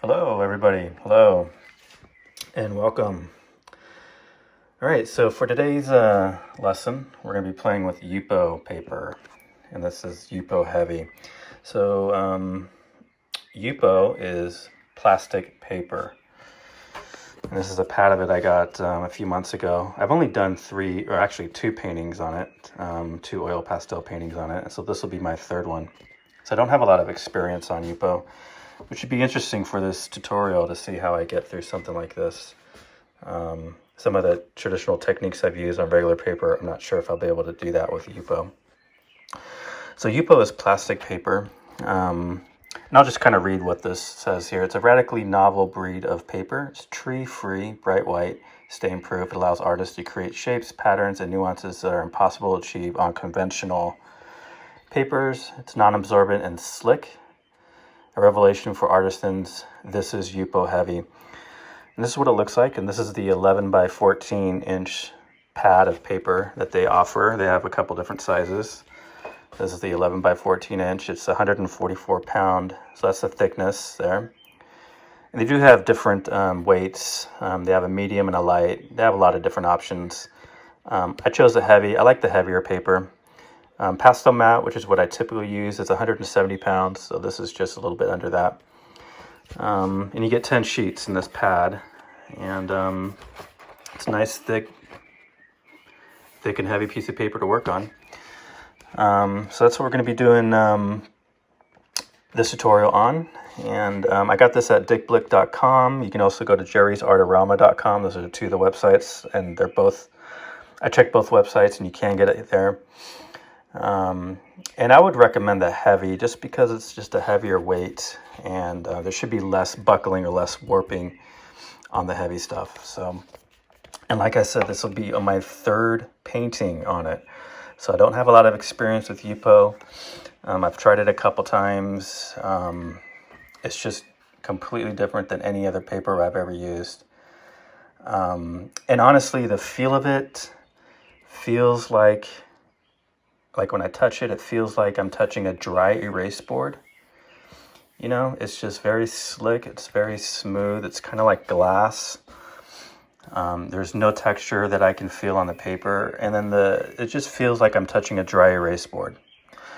Hello, everybody. Hello, and welcome. All right, so for today's lesson, we're going to be playing with Yupo paper, and this is Yupo heavy. So, Yupo is plastic paper, and this is a pad of it I got a few months ago. I've only done two paintings on it, two oil pastel paintings on it, so this will be my third one. So I don't have a lot of experience on Yupo, which would be interesting for this tutorial to see how I get through something like this. Some of the traditional techniques I've used on regular paper, I'm not sure if I'll be able to do that with Yupo. So Yupo is plastic paper. And I'll just kind of read what this says here. It's a radically novel breed of paper. It's tree-free, bright white, stain-proof. It allows artists to create shapes, patterns, and nuances that are impossible to achieve on conventional papers. It's non-absorbent and slick. A revelation for artisans. This is Yupo heavy. And this is what it looks like, and this is the 11 by 14 inch pad of paper that they offer. They have a couple different sizes. This is the 11 by 14 inch. It's 144 pound, so that's the thickness there. And they do have different weights. They have a medium and a light. They have a lot of different options. I chose the heavy. I like the heavier paper. Pastel mat, which is what I typically use, is 170 pounds, so this is just a little bit under that. And you get 10 sheets in this pad, and it's a nice thick and heavy piece of paper to work on. So that's what we're going to be doing this tutorial on, and I got this at dickblick.com. You can also go to jerrysartorama.com. Those are two of the websites, and they're both, I checked both websites, and you can get it there. And I would recommend the heavy just because it's just a heavier weight, and there should be less buckling or less warping on the heavy stuff. So, and like I said, this will be on my third painting on it. So I don't have a lot of experience with Yupo. I've tried it a couple times. It's just completely different than any other paper I've ever used. And honestly, the feel of it feels like when I touch it, it feels like I'm touching a dry erase board. You know, it's just very slick. It's very smooth. It's kind of like glass. There's no texture that I can feel on the paper. And then it just feels like I'm touching a dry erase board.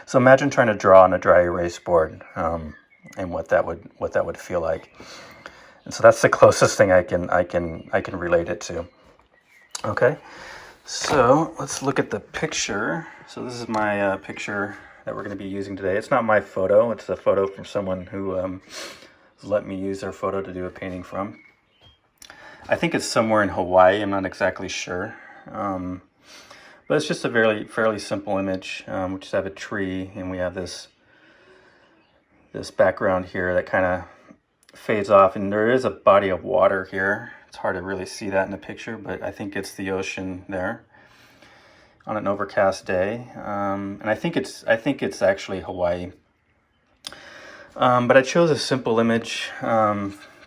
So imagine trying to draw on a dry erase board and what that would feel like. And so that's the closest thing I can relate it to. Okay. So let's look at the picture. So this is my picture that we're going to be using today. It's not my photo. It's a photo from someone who let me use their photo to do a painting from. I think it's somewhere in Hawaii. I'm not exactly sure. But it's just a fairly simple image. We just have a tree, and we have this background here that kind of fades off. And there is a body of water here. It's hard to really see that in the picture, but I think it's the ocean there on an overcast day. And I think it's actually Hawaii. But I chose a simple image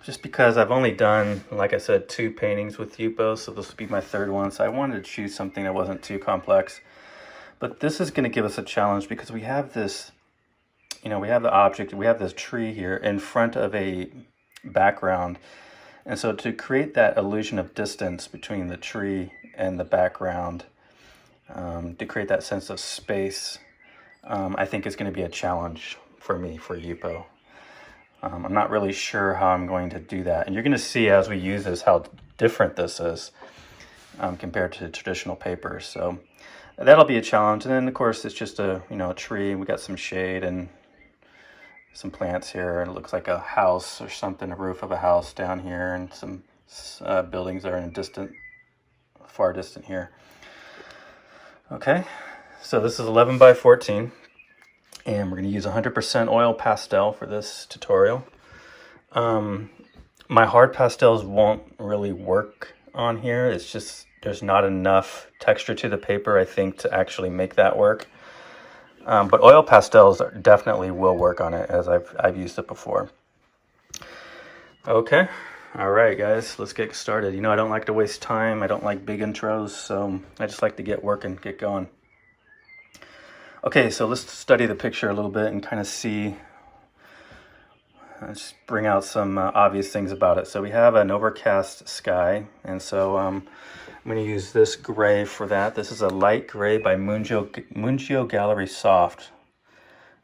just because I've only done, like I said, two paintings with Yupo, so this will be my third one. So I wanted to choose something that wasn't too complex. But this is going to give us a challenge because we have this, we have the object, we have this tree here in front of a background. And so to create that illusion of distance between the tree and the background, to create that sense of space, I think is going to be a challenge for me, for Yupo. I'm not really sure how I'm going to do that. And you're going to see as we use this how different this is compared to traditional paper. So that'll be a challenge. And then, of course, it's just a tree. We got some shade and some plants here, and it looks like a house or something, a roof of a house down here, and some buildings that are in a far distant here. Okay, so this is 11 by 14, and we're going to use 100% oil pastel for this tutorial. My hard pastels won't really work on here. It's just there's not enough texture to the paper, I think, to actually make that work. But oil pastels definitely will work on it, as I've used it before. Okay, all right, guys, let's get started. I don't like to waste time. I don't like big intros, so I just like to get working, get going. Okay, so let's study the picture a little bit and kind of see just bring out some obvious things about it. So we have an overcast sky, and so I'm going to use this gray for that. This is a light gray by Mungyo Gallery Soft.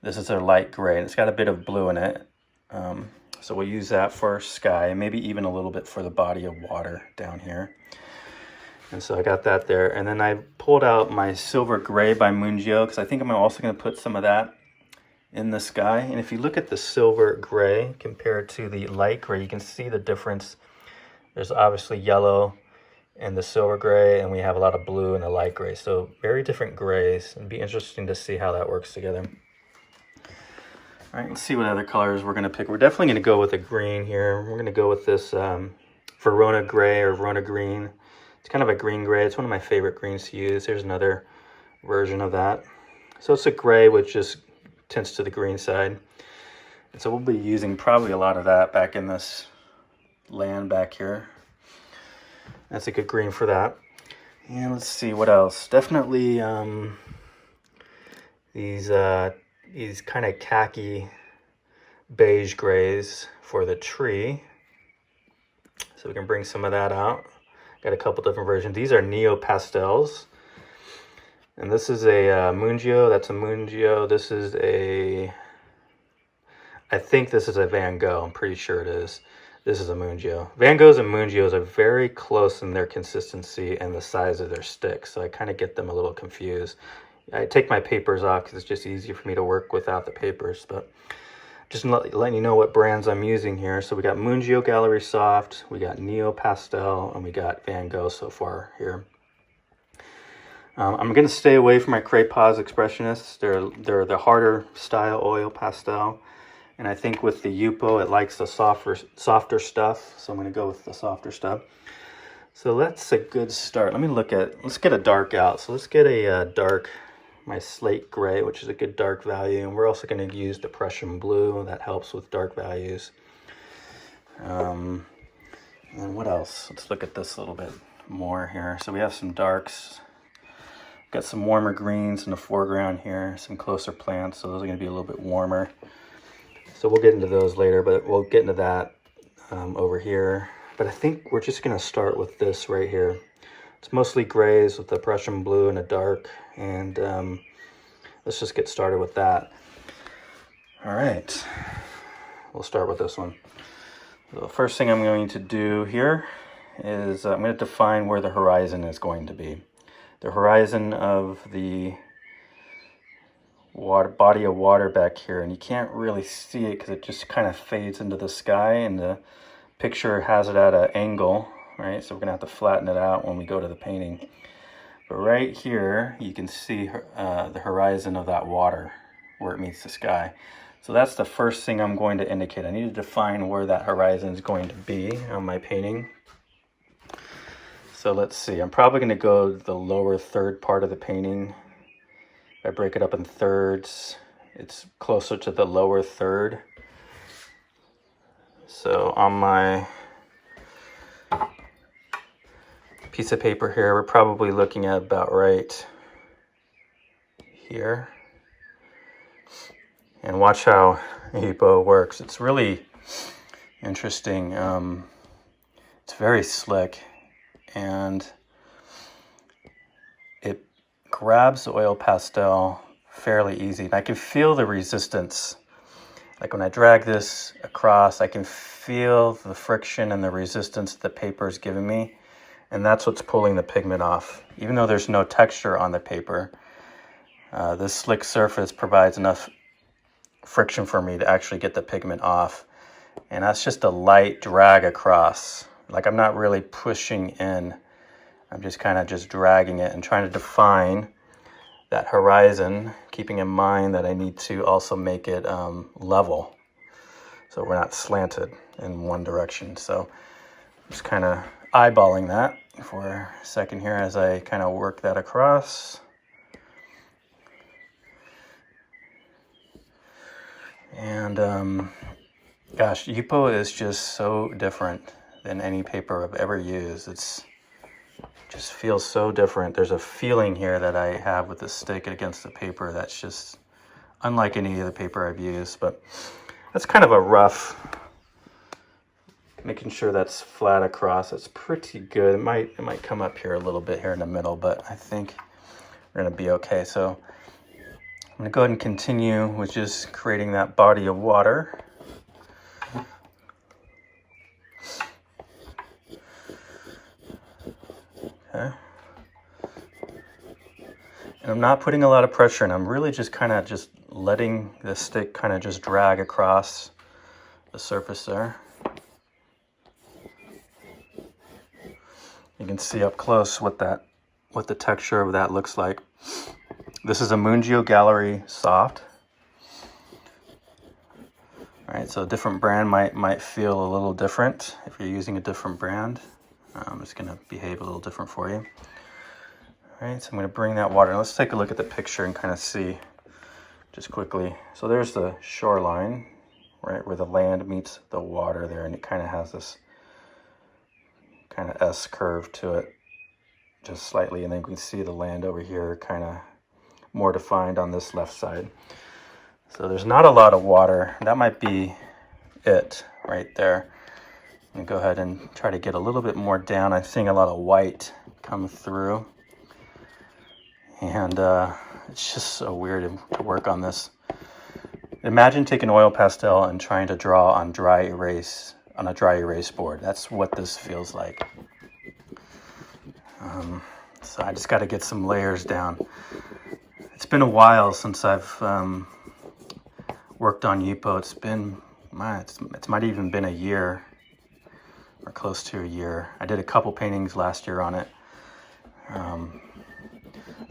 This is a light gray, and it's got a bit of blue in it. So we'll use that for sky, maybe even a little bit for the body of water down here. And so I got that there. And then I pulled out my silver gray by Mungyo, because I think I'm also going to put some of that in the sky. And if you look at the silver gray compared to the light gray, you can see the difference. There's obviously yellow in the silver gray, and we have a lot of blue in the light gray. So very different grays. It'd be interesting to see how that works together. All right, let's see what other colors we're going to pick. We're definitely going to go with a green here. We're going to go with this Verona gray or Verona green. It's kind of a green gray. It's one of my favorite greens to use. There's another version of that. So it's a gray which just tints to the green side. And so we'll be using probably a lot of that back in this land back here. That's a good green for that. And let's see what else. Definitely these kind of khaki beige grays for the tree. So we can bring some of that out. Got a couple different versions. These are Neopastels. And this is a Mungyo. That's a Mungyo. This is a... I think this is a Van Gogh. I'm pretty sure it is. This is a Mungyo. Van Goghs and Mungyos are very close in their consistency and the size of their sticks. So I kind of get them a little confused. I take my papers off because it's just easier for me to work without the papers. But just letting you know what brands I'm using here. So we got Mungyo Gallery Soft, we got Neopastel, and we got Van Gogh so far here. I'm going to stay away from my Craypos Expressionists. They're the harder style oil pastel. And I think with the Yupo, it likes the softer stuff. So I'm going to go with the softer stuff. So that's a good start. Let's get a dark out. So let's get a dark, my slate gray, which is a good dark value. And we're also going to use depression blue. That helps with dark values. And what else? Let's look at this a little bit more here. So we have some darks. Got some warmer greens in the foreground here. Some closer plants. So those are going to be a little bit warmer. So we'll get into those later, but we'll get into that over here. But I think we're just going to start with this right here. It's mostly grays with the Prussian blue and a dark. And let's just get started with that. All right. We'll start with this one. So the first thing I'm going to do here is I'm going to define where the horizon is going to be. The horizon of the body of water back here, and you can't really see it because it just kind of fades into the sky, and the picture has it at an angle, right? So we're gonna have to flatten it out when we go to the painting. But right here you can see the horizon of that water where it meets the sky. So that's the first thing I'm going to indicate. I need to define where that horizon is going to be on my painting. So let's see, I'm probably going to go the lower third part of the painting. If I break it up in thirds, it's closer to the lower third. So on my piece of paper here, we're probably looking at about right here. And watch how Yupo works. It's really interesting. It's very slick, and it grabs the oil pastel fairly easy. And I can feel the resistance. Like when I drag this across, I can feel the friction and the resistance the paper is giving me. And that's what's pulling the pigment off. Even though there's no texture on the paper, this slick surface provides enough friction for me to actually get the pigment off. And that's just a light drag across. Like I'm not really pushing in. I'm just kind of just dragging it and trying to define that horizon, keeping in mind that I need to also make it level, so we're not slanted in one direction. So just kind of eyeballing that for a second here as I kind of work that across. And gosh, Yupo is just so different than any paper I've ever used. It's just feels so different. There's a feeling here that I have with the stick against the paper that's just unlike any other paper I've used. But That's kind of a rough, making sure that's flat across. It's pretty good. It might come up here a little bit here in the middle, but I think we're gonna be okay. So I'm gonna go ahead and continue with just creating that body of water. Okay. And I'm not putting a lot of pressure in. I'm really just kind of just letting the stick kind of just drag across the surface there. You can see up close what the texture of that looks like. This is a Mungyo Gallery Soft. All right, so a different brand might feel a little different if you're using a different brand. It's going to behave a little different for you. All right, so I'm going to bring that water. Let's take a look at the picture and kind of see just quickly. So there's the shoreline, right, where the land meets the water there, and it kind of has this kind of S curve to it, just slightly, and then we can see the land over here kind of more defined on this left side. So there's not a lot of water. That might be it right there. I'm gonna go ahead and try to get a little bit more down. I'm seeing a lot of white come through, and it's just so weird to work on this. Imagine taking oil pastel and trying to draw on a dry erase board. That's what this feels like. So I just got to get some layers down. It's been a while since I've worked on Yupo. It might even been a year or close to a year. I did a couple paintings last year on it.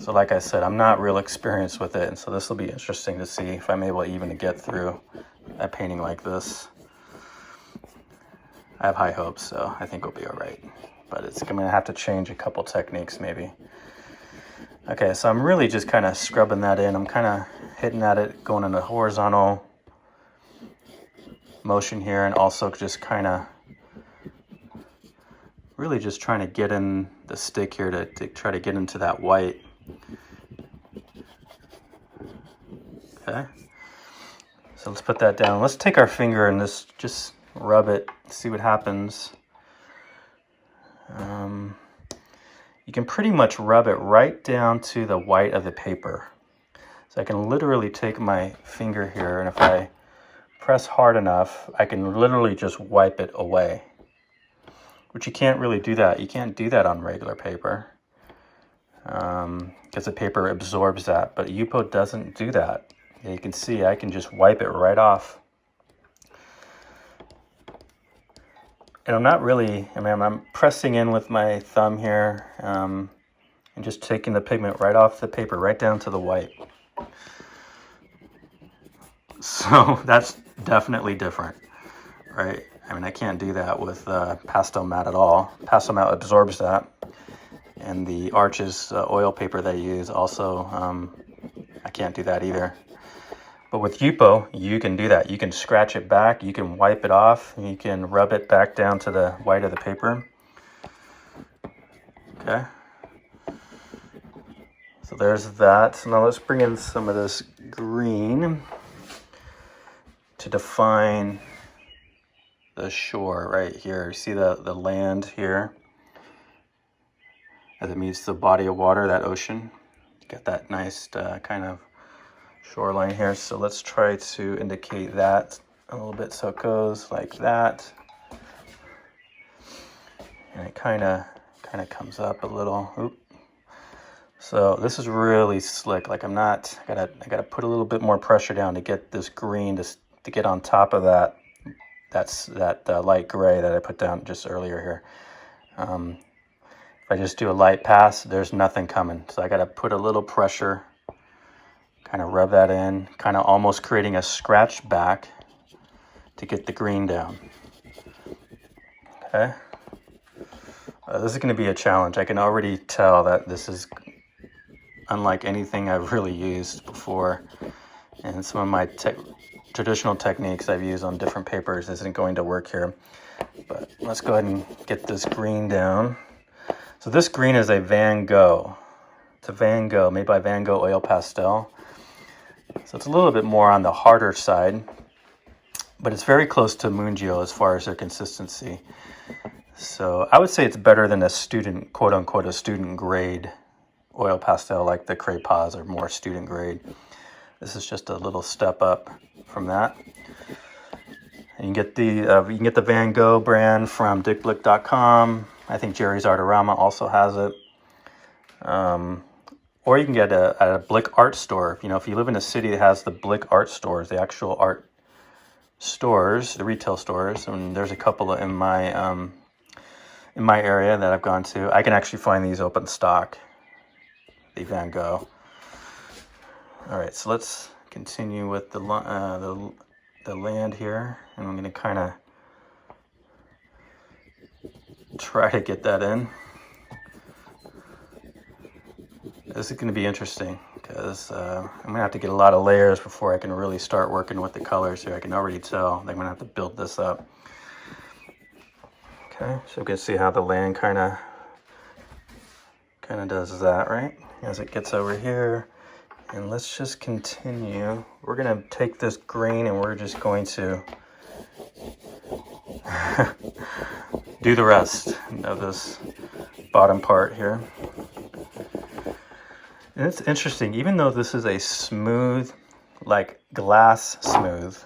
So like I said, I'm not real experienced with it, and so this will be interesting to see if I'm able even to get through a painting like this. I have high hopes, so I think we'll be all right. But I'm gonna have to change a couple techniques maybe. Okay, so I'm really just kind of scrubbing that in. I'm kind of hitting at it, going in a horizontal motion here, and also just kind of really just trying to get in the stick here to try to get into that white. Okay, so let's put that down. Let's take our finger and just rub it, see what happens. You can pretty much rub it right down to the white of the paper. So I can literally take my finger here, and if I press hard enough, I can literally just wipe it away. Which you can't really do that. You can't do that on regular paper, because the paper absorbs that, but Yupo doesn't do that. You can see I can just wipe it right off. And I'm pressing in with my thumb here, and just taking the pigment right off the paper, right down to the white. So that's definitely different, right? I mean, I can't do that with pastel matte at all. Pastel matte absorbs that. And the Arches oil paper they use also, I can't do that either. But with Yupo, you can do that. You can scratch it back, you can wipe it off, and you can rub it back down to the white of the paper. Okay. So there's that. So now let's bring in some of this green to define the shore right here. You see the land here as it meets the body of water, that ocean. You got that nice kind of shoreline here. So let's try to indicate that a little bit. So it goes like that, and it kind of comes up a little. Oop. So this is really slick. Like I gotta put a little bit more pressure down to get this green to get on top of that. That's that light gray that I put down just earlier here. If I just do a light pass, there's nothing coming. So I got to put a little pressure, kind of rub that in, kind of almost creating a scratch back to get the green down. Okay. This is going to be a challenge. I can already tell that this is unlike anything I've really used before. And some of my traditional techniques I've used on different papers isn't going to work here. But let's go ahead and get this green down. So this green is a Van Gogh. It's a Van Gogh, made by Van Gogh Oil Pastel. So it's a little bit more on the harder side. but it's very close to Mungyo as far as their consistency. So I would say it's better than a student, quote unquote, a student grade oil pastel like the Craypas are more student grade. This is just a little step up from that. And you can get the Van Gogh brand from dickblick.com. I think Jerry's Artorama also has it. Or you can get it at a Blick art store. You know, if you live in a city that has the Blick art stores, the actual art stores, the retail stores, and there's a couple in my area that I've gone to, I can actually find these open stock, the Van Gogh. All right, so let's continue with the land here, and I'm going to kind of try to get that in. This is going to be interesting because I'm going to have to get a lot of layers before I can really start working with the colors here. I can already tell I'm going to have to build this up. Okay, so you can see how the land kind of does that, right? As it gets over here. And let's just continue. We're going to take this green and we're just going to do the rest of this bottom part here. And it's interesting, even though this is a smooth, like glass smooth,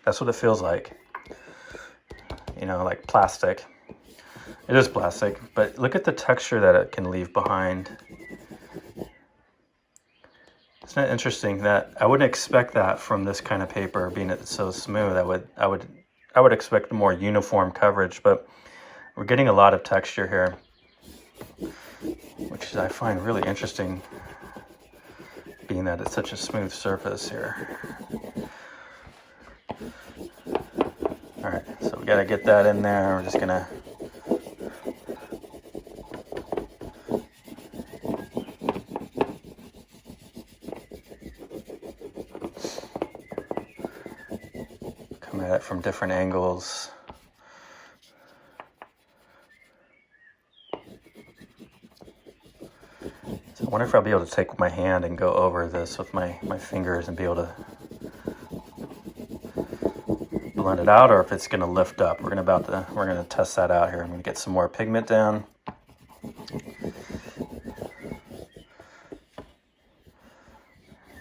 that's what it feels like. You know, like plastic. It is plastic, but look at the texture that it can leave behind. Isn't it interesting that I wouldn't expect that from this kind of paper, being so smooth? I would expect more uniform coverage, but we're getting a lot of texture here, which I find really interesting, being that it's such a smooth surface here. All right, so we gotta get that in there. We're just gonna come at it from different angles. So I wonder if I'll be able to take my hand and go over this with my fingers and be able to blend it out, or if it's going to lift up. We're going to test that out here. I'm going to get some more pigment down.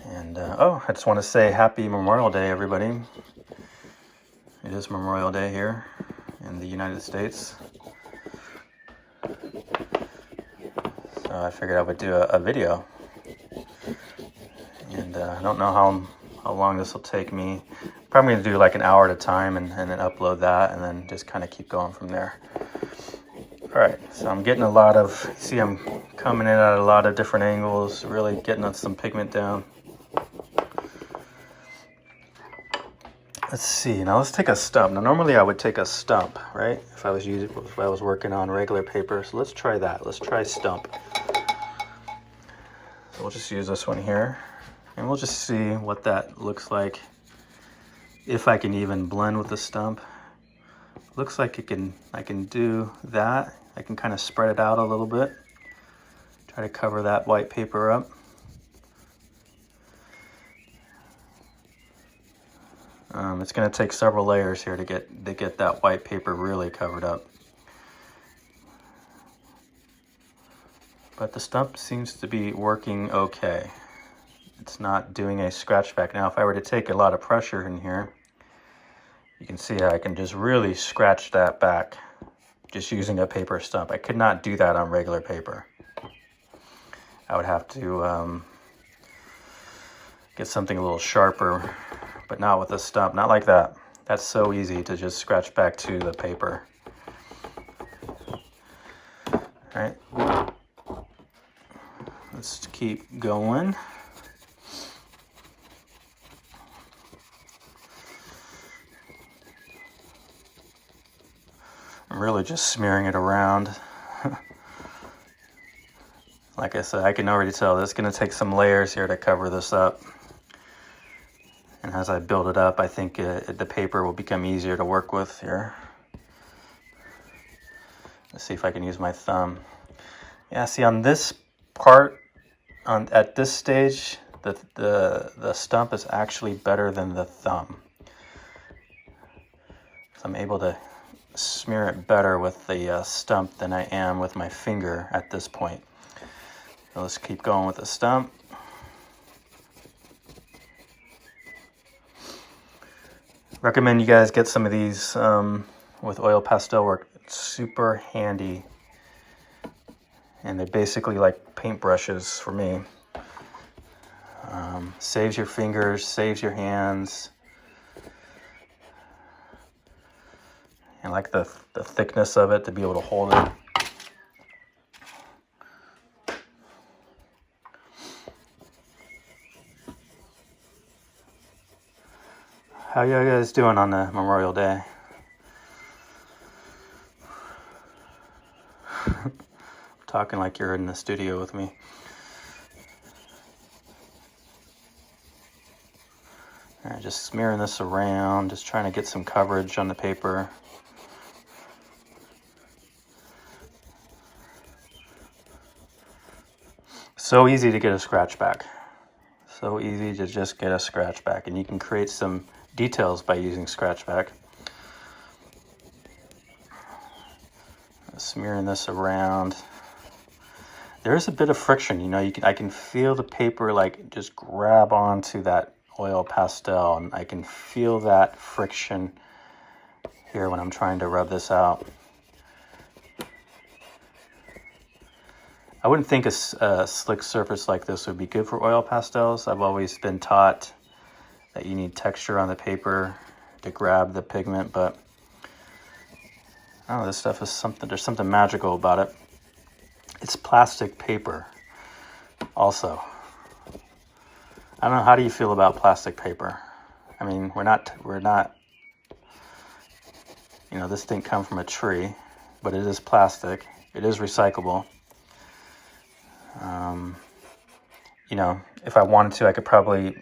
And oh, I just want to say happy Memorial Day, everybody. It is Memorial Day here in the United States. So I figured I would do a video. And I don't know how long this will take me. Probably going to do like an hour at a time and then upload that and then just kind of keep going from there. All right, so I'm getting a lot of, see I'm coming in at a lot of different angles, really getting some pigment down. Let's see, now let's take a stump. Now normally I would take a stump, right? If I was working on regular paper. So let's try that. Let's try stump. So we'll just use this one here. And we'll just see what that looks like. If I can even blend with the stump. Looks like I can do that. I can kind of spread it out a little bit. Try to cover that white paper up. It's going to take several layers here to get that white paper really covered up. But the stump seems to be working okay. It's not doing a scratch back. Now if I were to take a lot of pressure in here, you can see how I can just really scratch that back just using a paper stump. I could not do that on regular paper. I would have to get something a little sharper, but not with a stump, not like that. That's so easy to just scratch back to the paper. All right, let's keep going. I'm really just smearing it around. Like I said, I can already tell this is going to take some layers here to cover this up. And as I build it up, I think the paper will become easier to work with here. Let's see if I can use my thumb. Yeah, see on this part, at this stage, the stump is actually better than the thumb. So I'm able to smear it better with the stump than I am with my finger at this point. So let's keep going with the stump. Recommend you guys get some of these with oil pastel work. It's super handy. And they're basically like paintbrushes for me. Saves your fingers, saves your hands. And like the thickness of it to be able to hold it. How you guys doing on the Memorial Day? Talking like you're in the studio with me. All right, just smearing this around, just trying to get some coverage on the paper. So easy to get a scratch back. So easy to just get a scratch back, and you can create some details by using scratch back. Smearing this around. There's a bit of friction, you know. I can feel the paper like just grab onto that oil pastel, and I can feel that friction here when I'm trying to rub this out. I wouldn't think a slick surface like this would be good for oil pastels. I've always been taught that you need texture on the paper to grab the pigment, but I don't know, this stuff is something, there's something magical about it. It's plastic paper also. I don't know, how do you feel about plastic paper? I mean, we're not, you know, this didn't come from a tree, but it is plastic. It is recyclable. You know, if I wanted to, I could probably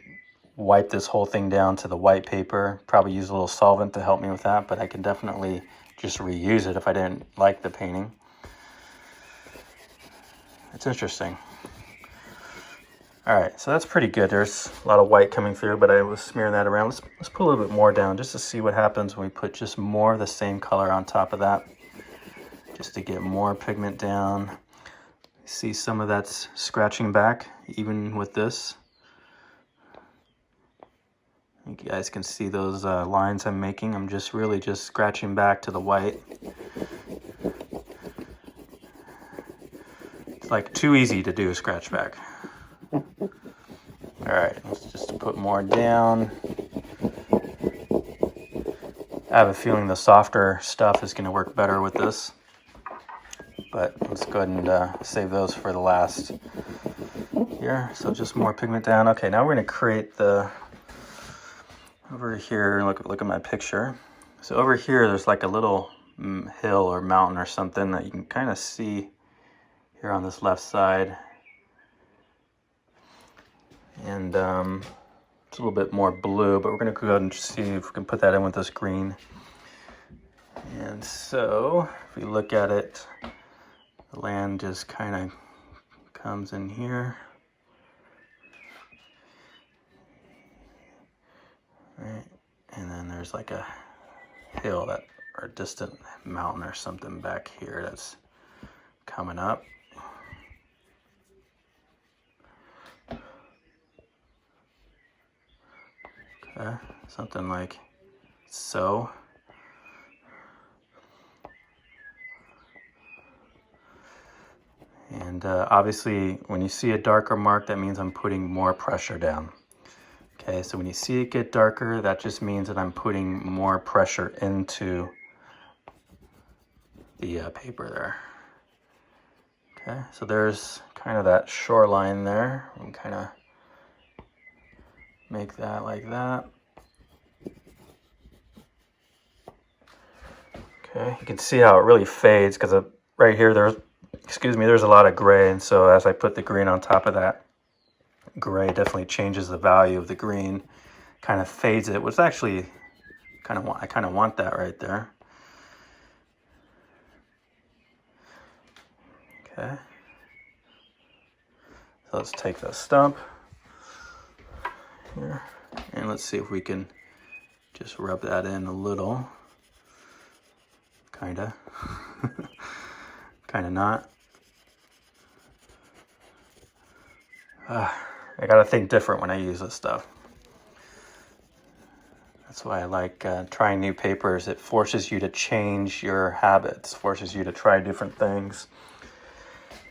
wipe this whole thing down to the white paper, probably use a little solvent to help me with that, but I can definitely just reuse it if I didn't like the painting. It's interesting. All right, so that's pretty good. There's a lot of white coming through, but I was smearing that around. Let's put a little bit more down just to see what happens when we put just more of the same color on top of that, just to get more pigment down. See some of that's scratching back, even with this. I think you guys can see those lines I'm making. I'm just really just scratching back to the white. It's like too easy to do a scratch back. All right, let's just put more down. I have a feeling the softer stuff is going to work better with this. But let's go ahead and save those for the last here. So just more pigment down. Okay, now we're going to create the, over here, look at my picture. So over here, there's like a little hill or mountain or something that you can kind of see here on this left side. And it's a little bit more blue, but we're going to go ahead and see if we can put that in with this green. And so if we look at it, the land just kind of comes in here. Right, and then there's like a hill that, or a distant mountain or something back here that's coming up. Okay, something like so. And obviously, when you see a darker mark, that means I'm putting more pressure down. Okay, so when you see it get darker, that just means that I'm putting more pressure into the paper there. Okay, so there's kind of that shoreline there. We can kind of make that like that. Okay, you can see how it really fades because right here there's a lot of gray, and so as I put the green on top of that, gray definitely changes the value of the green, kind of fades it, which actually I kind of want that right there. Okay, so let's take the stump here, and let's see if we can just rub that in a little. kinda. Kinda not. I gotta think different when I use this stuff. That's why I like trying new papers. It forces you to change your habits, forces you to try different things.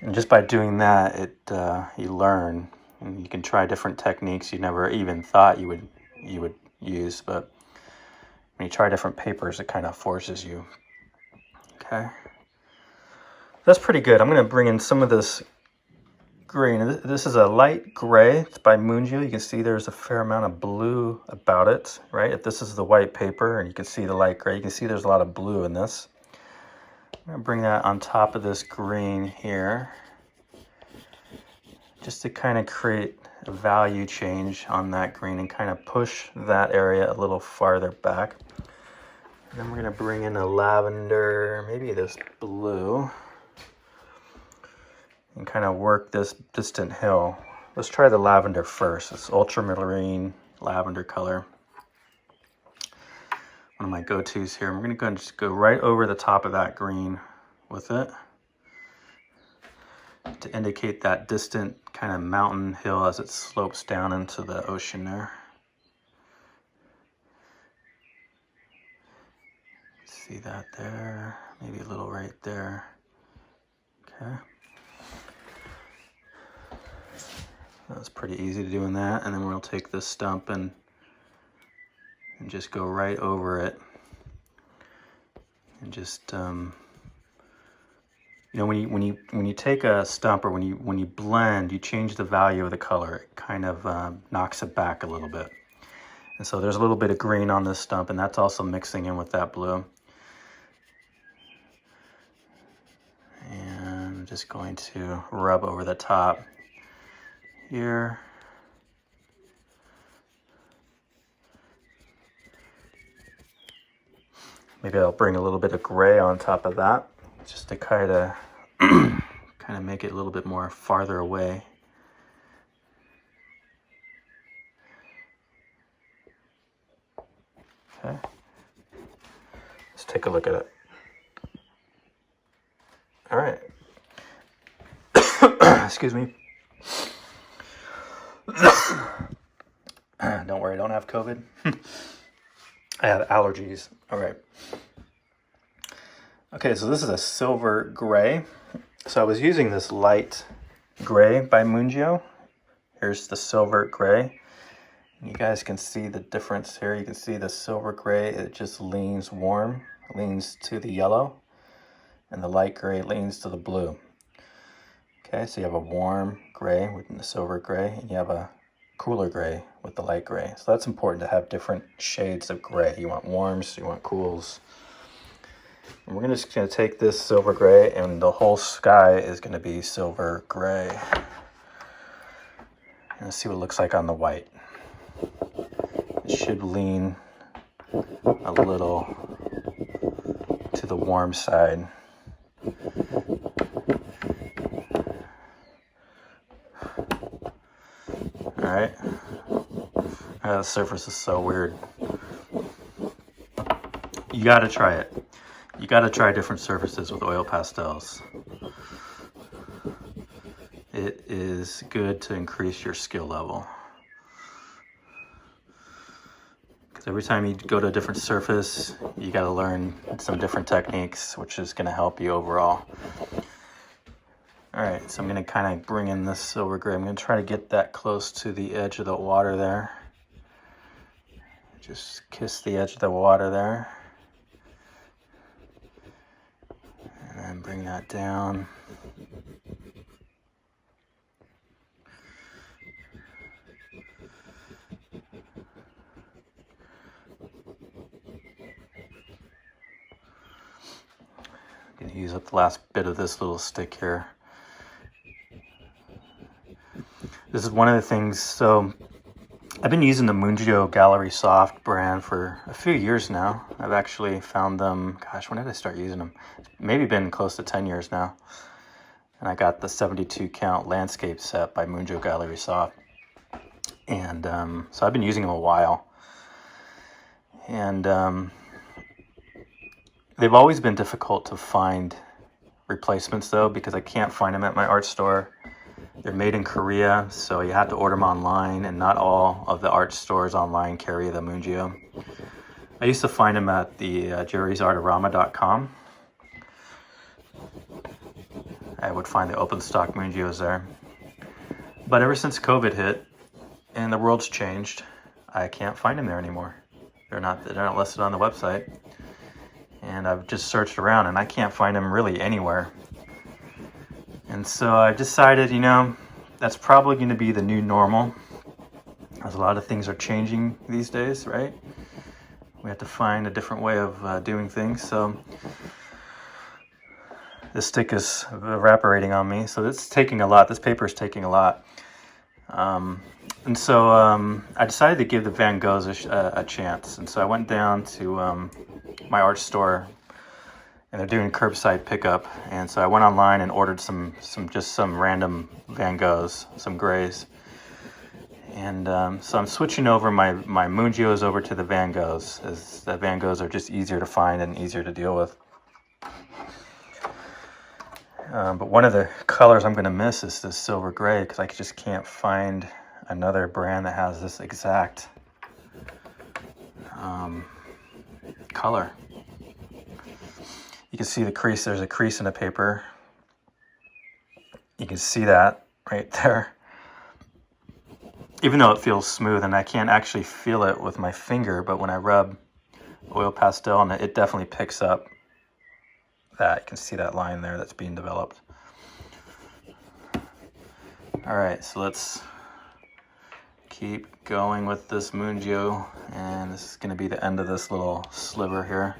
And just by doing that, you learn, and you can try different techniques you never even thought you would use. But when you try different papers, it kind of forces you. Okay, that's pretty good. I'm going to bring in some of this green. This is a light gray. It's by Mungyo. You can see there's a fair amount of blue about it, right? If this is the white paper and you can see the light gray, you can see there's a lot of blue in this. I'm going to bring that on top of this green here, just to kind of create a value change on that green and kind of push that area a little farther back. And then we're going to bring in a lavender, maybe this blue, and kind of work this distant hill. Let's try the lavender first. It's ultramarine lavender color. One of my go-tos here. I'm going to go and just go right over the top of that green with it to indicate that distant kind of mountain hill as it slopes down into the ocean there. See that there? Maybe a little right there. Okay. That's pretty easy to do in that. And then we'll take this stump and just go right over it. And just you know, when you take a stump, or when you blend, you change the value of the color. It kind of knocks it back a little bit. And so there's a little bit of green on this stump, and that's also mixing in with that blue. And I'm just going to rub over the top here. Maybe I'll bring a little bit of gray on top of that, just to kind of make it a little bit more farther away. Okay, let's take a look at it. All right. Excuse me. Don't worry, I don't have COVID. I have allergies. All right. Okay, so this is a silver gray. So I was using this light gray by Mungyo. Here's the silver gray. You guys can see the difference here. You can see the silver gray, it just leans warm, leans to the yellow, and the light gray leans to the blue. Okay, so you have a warm gray with the silver gray, and you have a cooler gray with the light gray. So that's important to have different shades of gray. You want warms, you want cools. And we're just going to take this silver gray, and the whole sky is going to be silver gray. And let's see what it looks like on the white. It should lean a little to the warm side. All right. The surface is so weird. You got to try it. You got to try different surfaces with oil pastels. It is good to increase your skill level. Because every time you go to a different surface, you got to learn some different techniques, which is going to help you overall. All right, so I'm going to kind of bring in this silver gray. I'm going to try to get that close to the edge of the water there. Just kiss the edge of the water there. And then bring that down. I'm going to use up the last bit of this little stick here. This is one of the things, so I've been using the Mungyo Gallery Soft brand for a few years now. I've actually found them, gosh, when did I start using them? It's maybe been close to 10 years now. And I got the 72 count landscape set by Mungyo Gallery Soft. And so I've been using them a while. And They've always been difficult to find replacements though, because I can't find them at my art store. They're made in Korea, so you have to order them online, and not all of the art stores online carry the Mungyo. I used to find them at the jerrysartorama.com. I would find the open stock Mungyos there. But ever since COVID hit and the world's changed, I can't find them there anymore. They're not listed on the website. And I've just searched around and I can't find them really anywhere. And so I decided, you know, that's probably going to be the new normal, as a lot of things are changing these days, right? We have to find a different way of doing things. So this stick is evaporating on me, so it's taking a lot. This paper is taking a lot. And so I decided to give the Van Goghs a chance. And so I went down to my art store, and they're doing curbside pickup. And so I went online and ordered some random Van Goghs, some grays. And so I'm switching over my Mungyos over to the Van Goghs, as the Van Goghs are just easier to find and easier to deal with. But one of the colors I'm going to miss is the silver gray, because I just can't find another brand that has this exact color. You can see the crease. There's a crease in the paper. You can see that right there. Even though it feels smooth, and I can't actually feel it with my finger, but when I rub oil pastel on it, it definitely picks up that. You can see that line there that's being developed. All right, so let's keep going with this Mungyo, and this is going to be the end of this little sliver here.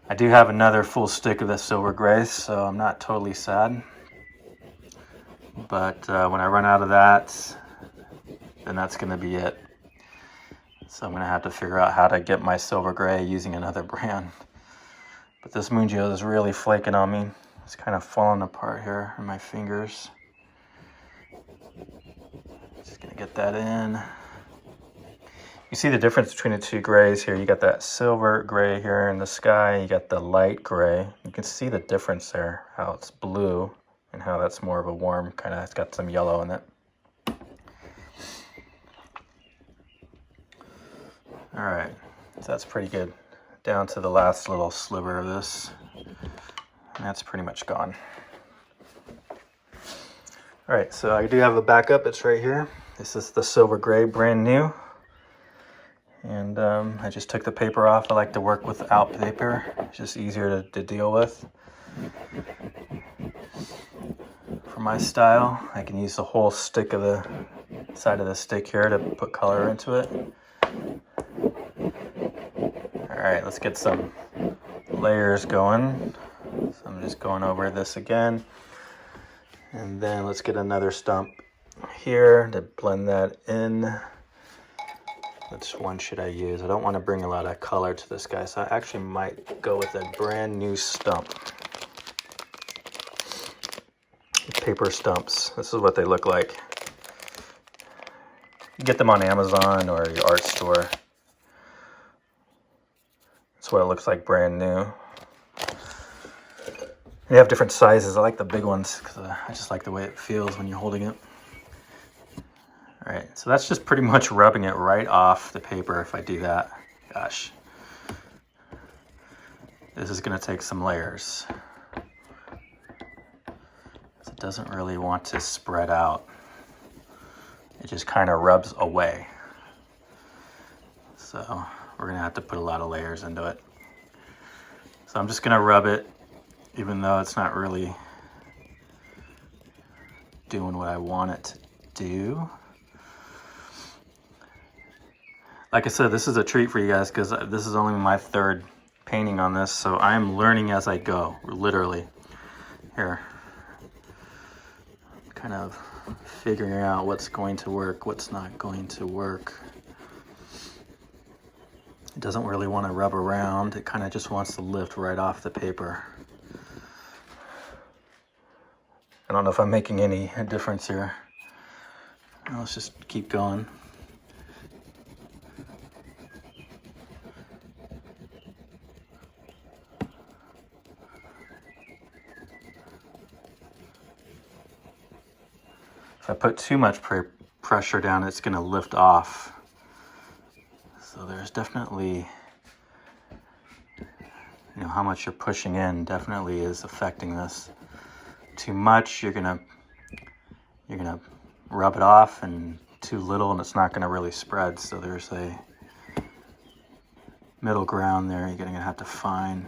I do have another full stick of the silver gray, so I'm not totally sad. But when I run out of that, then that's going to be it. So I'm going to have to figure out how to get my silver gray using another brand. But this Mungyo is really flaking on me. It's kind of falling apart here in my fingers. Just going to get that in. You see the difference between the two grays here. You got that silver gray here in the sky. You got the light gray. You can see the difference there, how it's blue and how that's more of a warm kind of, it's got some yellow in it. All right, so that's pretty good. Down to the last little sliver of this, and that's pretty much gone. All right, so I do have a backup. It's right here. This is the silver gray, brand new. And I just took the paper off. I like to work without paper. It's just easier to deal with. For my style, I can use the whole stick of the side of the stick here to put color into it. All right, let's get some layers going. So I'm just going over this again. And then let's get another stump here to blend that in. Which one should I use? I don't want to bring a lot of color to this guy, so I actually might go with a brand new stump. Paper stumps. This is what they look like. You get them on Amazon or your art store. That's what it looks like, brand new. They have different sizes. I like the big ones because I just like the way it feels when you're holding it. All right, so that's just pretty much rubbing it right off the paper if I do that. Gosh. This is going to take some layers. It doesn't really want to spread out. It just kind of rubs away. So we're going to have to put a lot of layers into it. So I'm just going to rub it, even though it's not really doing what I want it to do. Like I said, this is a treat for you guys because this is only my third painting on this, so I'm learning as I go, literally. Here. Kind of figuring out what's going to work, what's not going to work. It doesn't really want to rub around. It kind of just wants to lift right off the paper. I don't know if I'm making any difference here. Let's just keep going. if I put too much pressure down, it's going to lift off. So there's definitely, you know, how much you're pushing in definitely is affecting this. Too much, you're gonna rub it off, and too little, and it's not gonna really spread. So there's a middle ground there you're gonna have to find.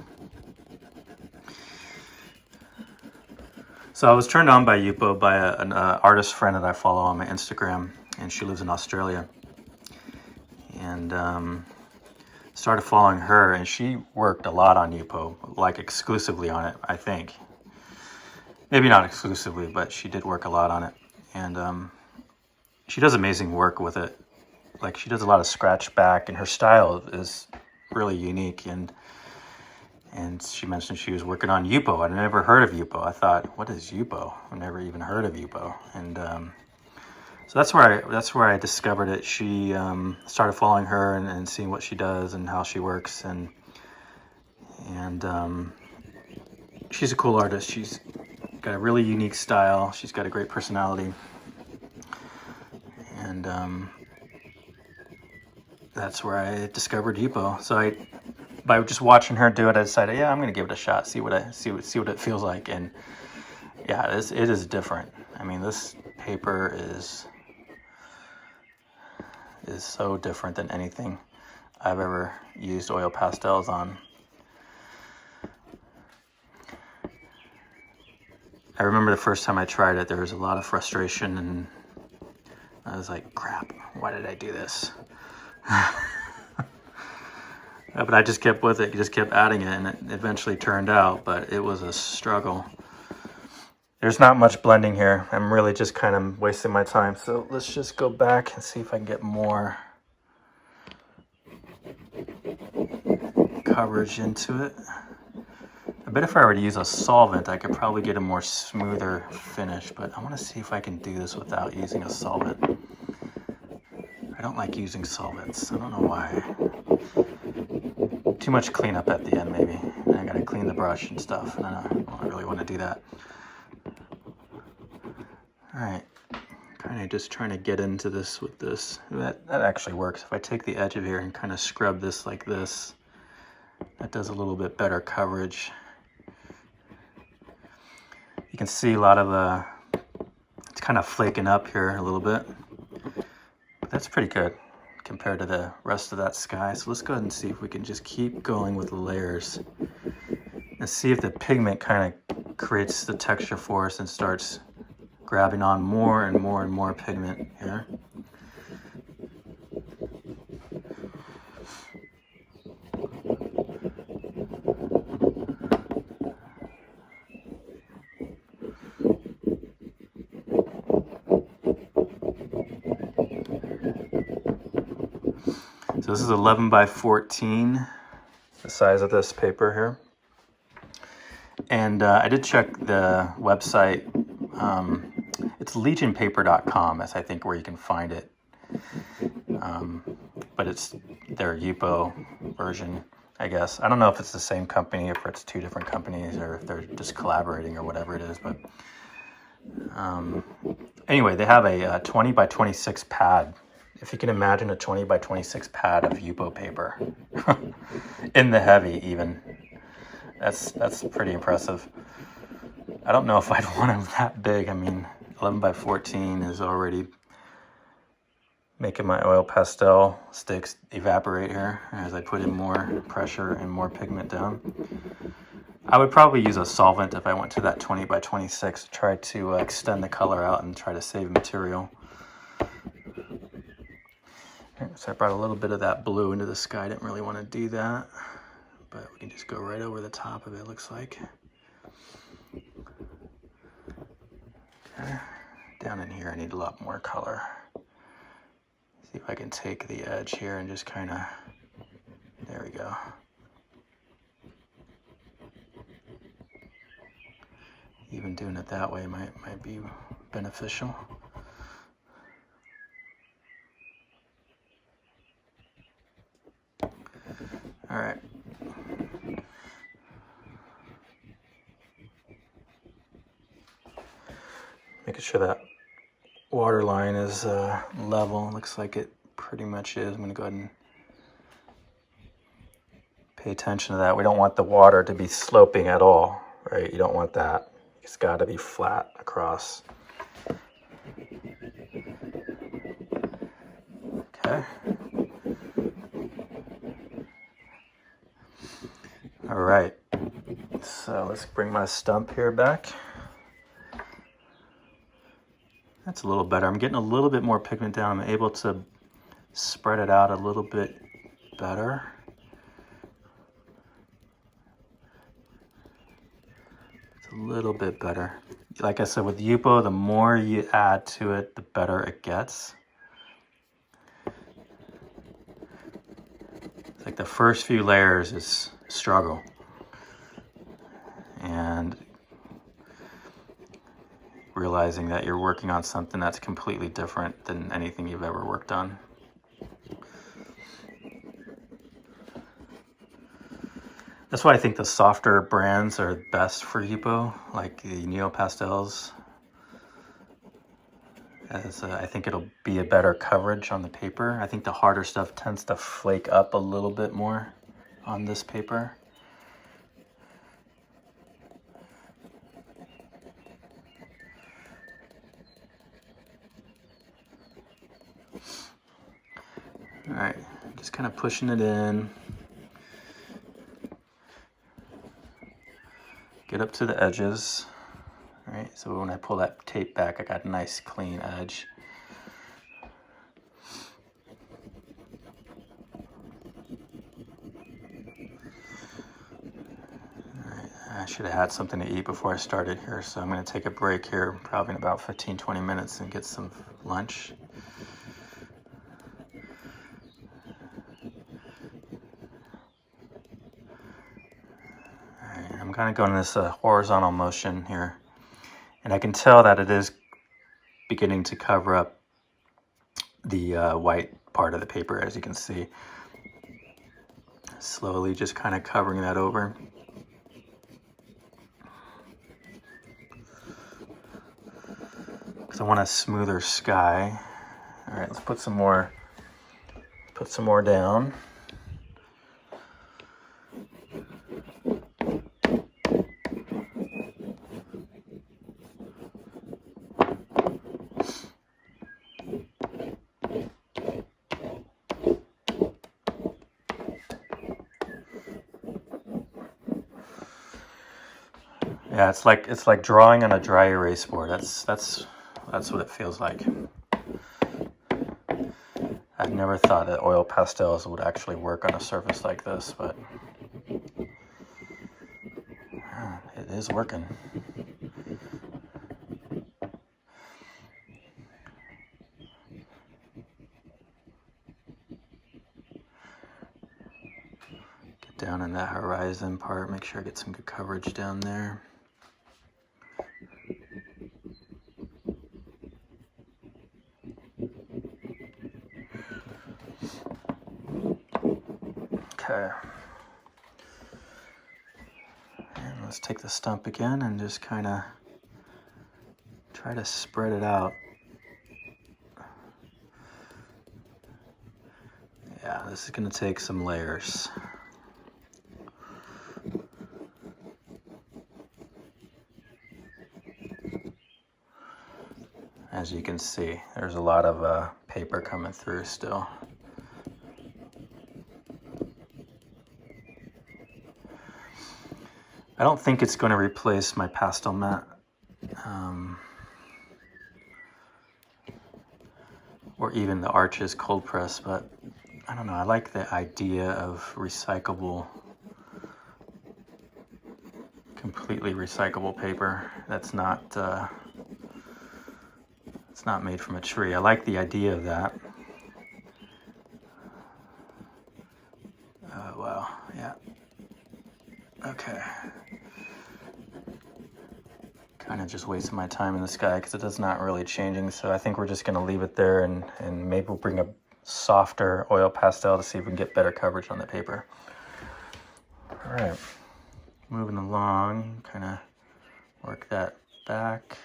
So I was turned on by Yupo by an artist friend that I follow on my Instagram, and she lives in Australia. And started following her, and she worked a lot on Yupo, like exclusively on it, I think. Maybe not exclusively, but she did work a lot on it. And she does amazing work with it. Like, she does a lot of scratch back, and her style is really unique. And she mentioned she was working on Yupo. I'd never heard of Yupo. I thought, what is Yupo? I've never even heard of Yupo. And so that's where I discovered it. She started following her and seeing what she does and how she works, and she's a cool artist. She's got a really unique style. She's got a great personality, and that's where I discovered Yupo. So by just watching her do it, I decided, yeah, I'm going to give it a shot, see what it feels like. And yeah, it is different. I mean, this paper is so different than anything I've ever used oil pastels on. I remember the first time I tried it, there was a lot of frustration, and I was like, crap, why did I do this? But I just kept with it, just kept adding it, and it eventually turned out, but it was a struggle. There's not much blending here. I'm really just kind of wasting my time. So let's just go back and see if I can get more coverage into it. I bet if I were to use a solvent, I could probably get a more smoother finish, but I want to see if I can do this without using a solvent. I don't like using solvents. I don't know why. Too much cleanup at the end, maybe. And I gotta clean the brush and stuff, and I don't really want to do that. Alright, kind of just trying to get into this with this. That actually works. If I take the edge of here and kind of scrub this like this, that does a little bit better coverage. You can see a lot of it's kind of flaking up here a little bit. But that's pretty good compared to the rest of that sky. So let's go ahead and see if we can just keep going with the layers and see if the pigment kind of creates the texture for us and starts grabbing on more and more and more pigment here. So this is 11 by 14, the size of this paper here. And I did check the website. It's legionpaper.com, that's I think where you can find it. But it's their Yupo version, I guess. I don't know if it's the same company, if it's two different companies, or if they're just collaborating or whatever it is. But anyway, they have a 20 by 26 pad. If you can imagine a 20 by 26 pad of Yupo paper in the heavy even. That's pretty impressive. I don't know if I'd want them that big. I mean, 11 by 14 is already making my oil pastel sticks evaporate here as I put in more pressure and more pigment down. I would probably use a solvent if I went to that 20 by 26 to try to extend the color out and try to save material. So I brought a little bit of that blue into the sky. I didn't really want to do that, but we can just go right over the top of it, looks like. Okay. Down in here I need a lot more color. See if I can take the edge here and just kind of, there we go. Even doing it that way might be beneficial. All right. Making sure that water line is level. Looks like it pretty much is. I'm going to go ahead and pay attention to that. We don't want the water to be sloping at all, right? You don't want that. It's got to be flat across. Okay. All right. So let's bring my stump here back. That's a little better. I'm getting a little bit more pigment down. I'm able to spread it out a little bit better. It's a little bit better. Like I said, with Yupo, the more you add to it, the better it gets. It's like the first few layers is a struggle. And realizing that you're working on something that's completely different than anything you've ever worked on. That's why I think the softer brands are best for Yupo, like the Neopastels. As I think it'll be a better coverage on the paper. I think the harder stuff tends to flake up a little bit more on this paper. All right, just kind of pushing it in. Get up to the edges. All right, so when I pull that tape back, I got a nice clean edge. All right, I should have had something to eat before I started here, so I'm going to take a break here, probably in about 15-20 minutes, and get some lunch. I'm kind of going this horizontal motion here, and I can tell that it is beginning to cover up the white part of the paper, as you can see. Slowly just kind of covering that over. Because I want a smoother sky. All right, let's put some more down. Yeah, it's like drawing on a dry erase board. That's what it feels like. I've never thought that oil pastels would actually work on a surface like this, but it is working. Get down in that horizon part, make sure I get some good coverage down there. Okay. And let's take the stump again and just kind of try to spread it out. Yeah, this is going to take some layers. As you can see, there's a lot of paper coming through still. I don't think it's going to replace my pastel mat. Or even the Arches cold press, but I don't know, I like the idea of recyclable, completely recyclable paper that's not it's not made from a tree. I like the idea of that. Oh wow, yeah. Okay. Kind of just wasting my time in the sky because it is not really changing, so I think we're just going to leave it there, and maybe we'll bring a softer oil pastel to see if we can get better coverage on the paper. All right, moving along, kind of work that back.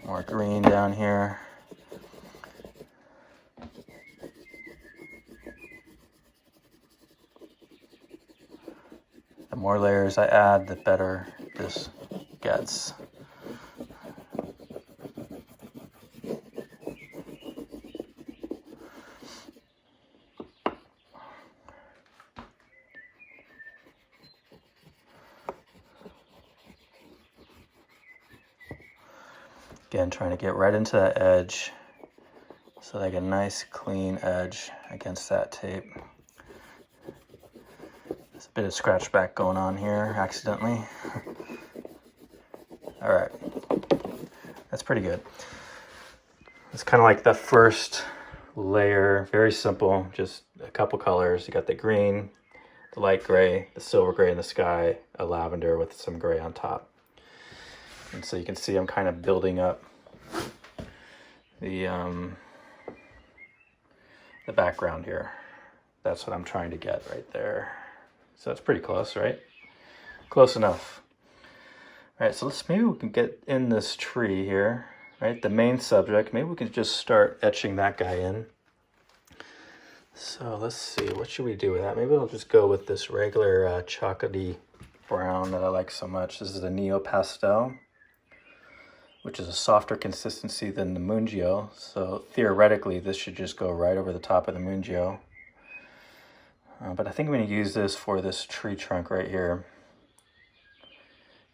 More green down here. The more layers I add, the better this gets. Again, trying to get right into that edge so that I get a nice clean edge against that tape. There's a bit of scratch back going on here accidentally. All right, that's pretty good. It's kind of like the first layer, very simple, just a couple colors. You got the green, the light gray, the silver gray in the sky, a lavender with some gray on top. And so you can see I'm kind of building up the background here. That's what I'm trying to get right there. So it's pretty close, right? Close enough. All right, so maybe we can get in this tree here, right? The main subject, maybe we can just start etching that guy in. So let's see, what should we do with that? Maybe I'll just go with this regular chocolatey brown that I like so much. This is the Neopastel, which is a softer consistency than the Mungyo. So theoretically, this should just go right over the top of the Mungyo. But I think I'm going to use this for this tree trunk right here.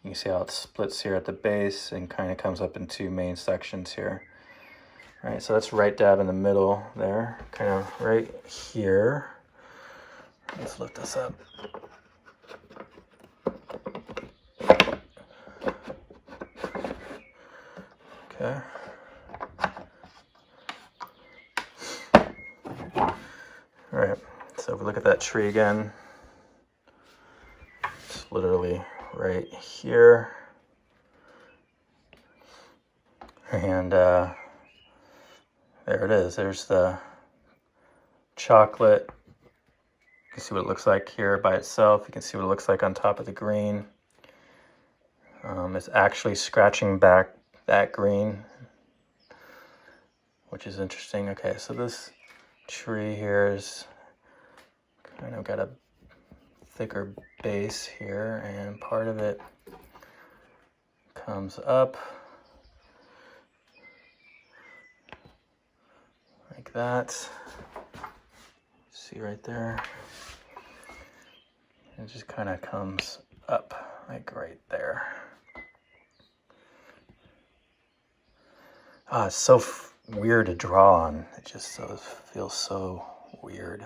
You can see how it splits here at the base and kind of comes up in two main sections here. All right, so that's right dab in the middle there, kind of right here. Let's lift this up. Okay. All right, so if we look at that tree again, it's literally right here. And there it is. There's the chocolate. You can see what it looks like here by itself. You can see what it looks like on top of the green. It's actually scratching back that green, which is interesting. Okay, so this tree here is kind of got a thicker base here, and part of it comes up like that. See right there? It just kind of comes up like right there. It's so weird to draw on. It just feels so weird.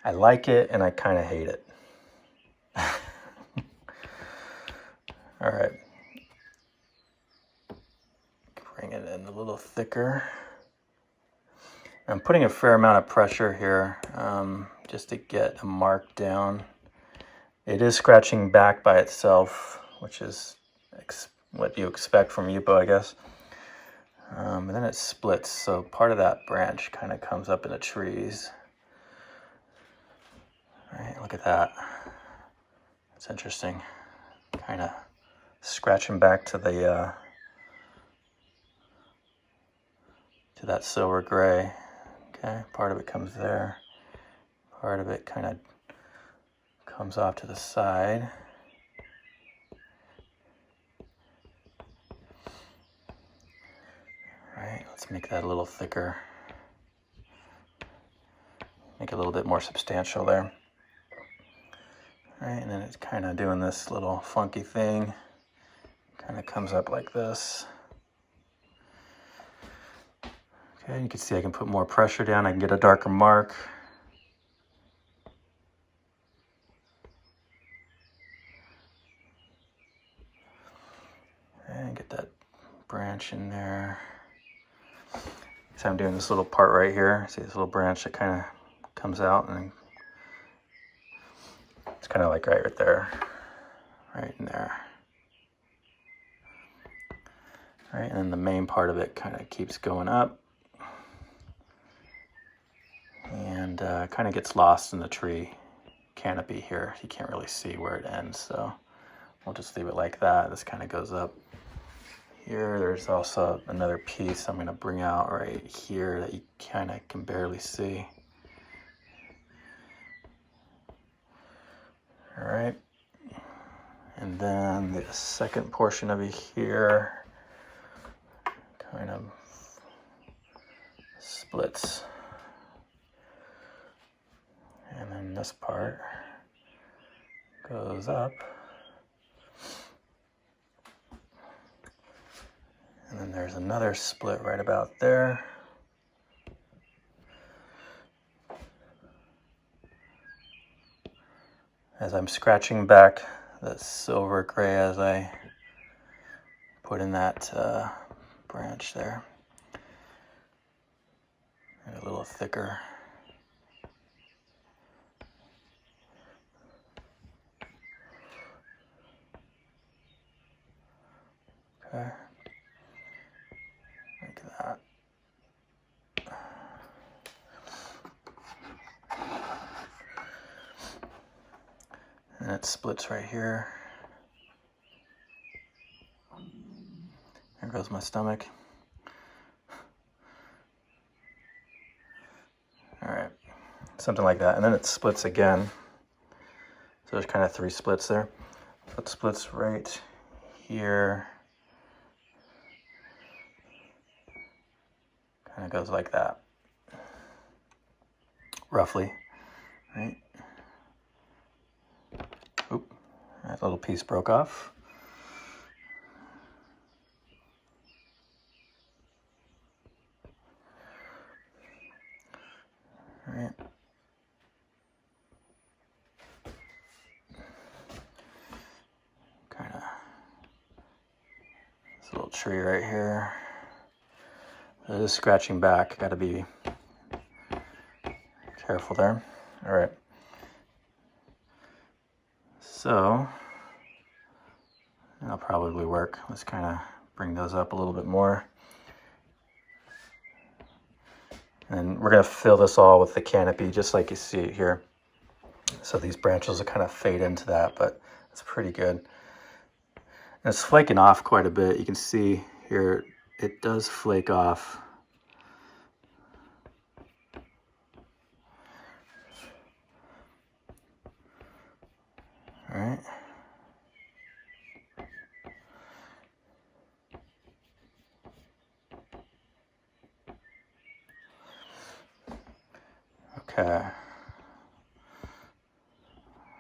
I like it and I kind of hate it. All right. Bring it in a little thicker. I'm putting a fair amount of pressure here just to get a mark down. It is scratching back by itself, which is what you expect from Yupo, I guess. And then it splits, so part of that branch kind of comes up in the trees. All right, look at that. It's interesting. Kind of scratching back to the to that silver gray. Okay, part of it comes there. Part of it kind of comes off to the side. All right, let's make that a little thicker. Make it a little bit more substantial there. All right, and then it's kind of doing this little funky thing. Kind of comes up like this. Okay, you can see I can put more pressure down. I can get a darker mark. And get that branch in there. So I'm doing this little part right here. See this little branch that kind of comes out, and it's kind of like right there, right in there. All right, and then the main part of it kind of keeps going up, and kind of gets lost in the tree canopy here. You can't really see where it ends, so we'll just leave it like that. This kind of goes up. here. There's also another piece I'm going to bring out right here that you kind of can barely see. All right. And then the second portion of it here kind of splits. And then this part goes up. And then there's another split right about there. As I'm scratching back the silver gray as I put in that branch there. And a little thicker. Okay. Like that. And it splits right here. There goes my stomach. All right, something like that. And then it splits again. So there's kind of 3 splits there. So it splits right here. Kind of goes like that. Roughly, right? Oop, that little piece broke off. All right. Kind of this little tree right here. Just scratching back, got to be careful there. All right. So that'll probably work. Let's kind of bring those up a little bit more. And we're going to fill this all with the canopy, just like you see it here. So these branches will kind of fade into that, but it's pretty good. And it's flaking off quite a bit. You can see here, it does flake off. All right. Okay. There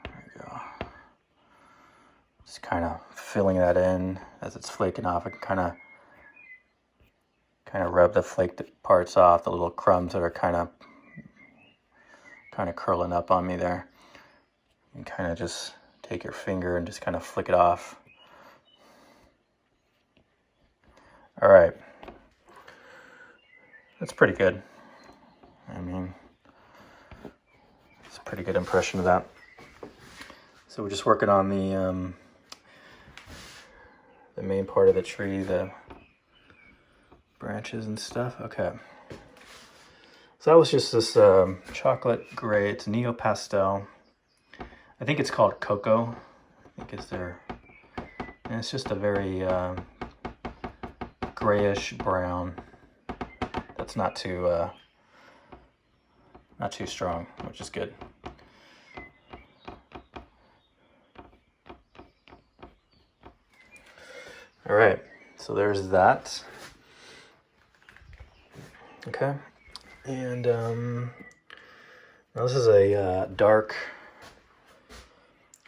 we go. Just kind of filling that in as it's flaking off. I can kind of rub the flaked parts off, the little crumbs that are kind of curling up on me there. And kind of just take your finger and just kind of flick it off. All right. That's pretty good. I mean, it's a pretty good impression of that. So we're just working on the main part of the tree, the branches and stuff. Okay. So that was just this chocolate gray. It's Neopastel. I think it's called Cocoa. I think it's their, and it's just a very grayish brown. That's not too strong, which is good. All right, so there's that. Okay, and now this is a dark.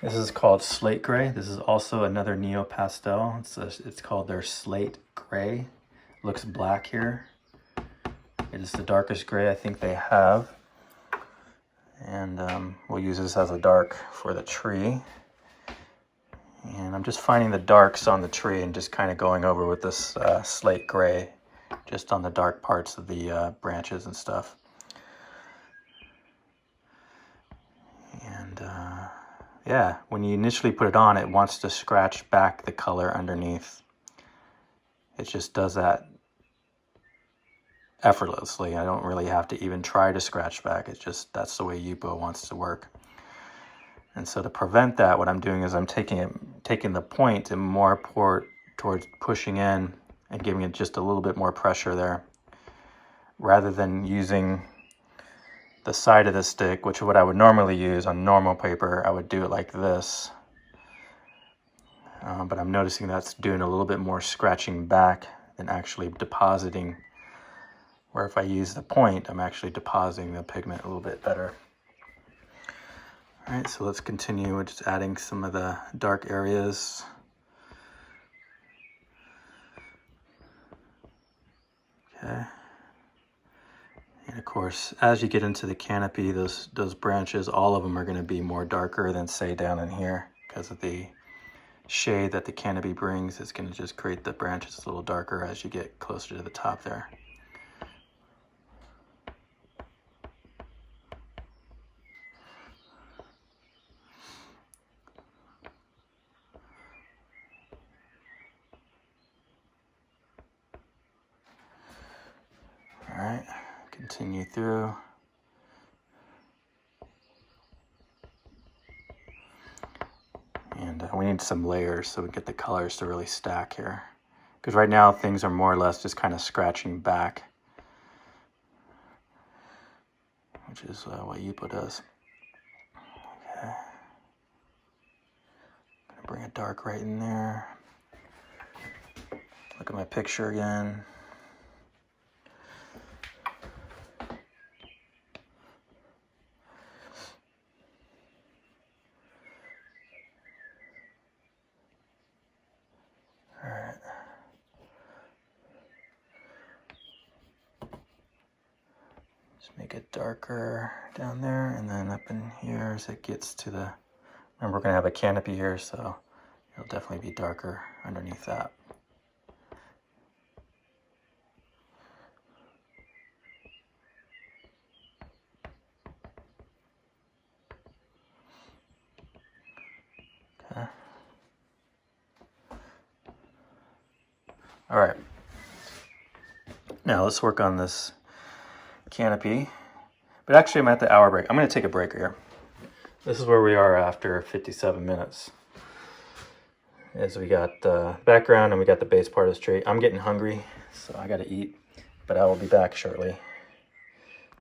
This is called Slate Gray. This is also another Neopastel. It's called their Slate Gray. It looks black here. It is the darkest gray I think they have. And we'll use this as a dark for the tree. And I'm just finding the darks on the tree and just kind of going over with this slate gray, just on the dark parts of the branches and stuff. And yeah, when you initially put it on, it wants to scratch back the color underneath. It just does that effortlessly. I don't really have to even try to scratch back. It's just, that's the way Yupo wants to work. And so to prevent that, what I'm doing is I'm taking the point and more towards pushing in and giving it just a little bit more pressure there. Rather than using the side of the stick, which is what I would normally use on normal paper, I would do it like this. But I'm noticing that's doing a little bit more scratching back than actually depositing. Where if I use the point, I'm actually depositing the pigment a little bit better. All right, so let's continue with just adding some of the dark areas. Okay. And of course, as you get into the canopy, those branches, all of them are going to be more darker than say down in here because of the shade that the canopy brings. It's going to just create the branches a little darker as you get closer to the top there. All right, continue through. And we need some layers so we get the colors to really stack here. Because right now things are more or less just kind of scratching back, which is what Yupo does. Okay. Gonna bring a dark right in there. Look at my picture again. Make it darker down there, and then up in here as it gets to the, remember we're going to have a canopy here, so it'll definitely be darker underneath that. Okay. All right. Now let's work on this canopy. But actually I'm at the hour break. I'm going to take a break here. This is where we are after 57 minutes. As we got the background and we got the base part of the tree. I'm getting hungry, so I got to eat. But I will be back shortly.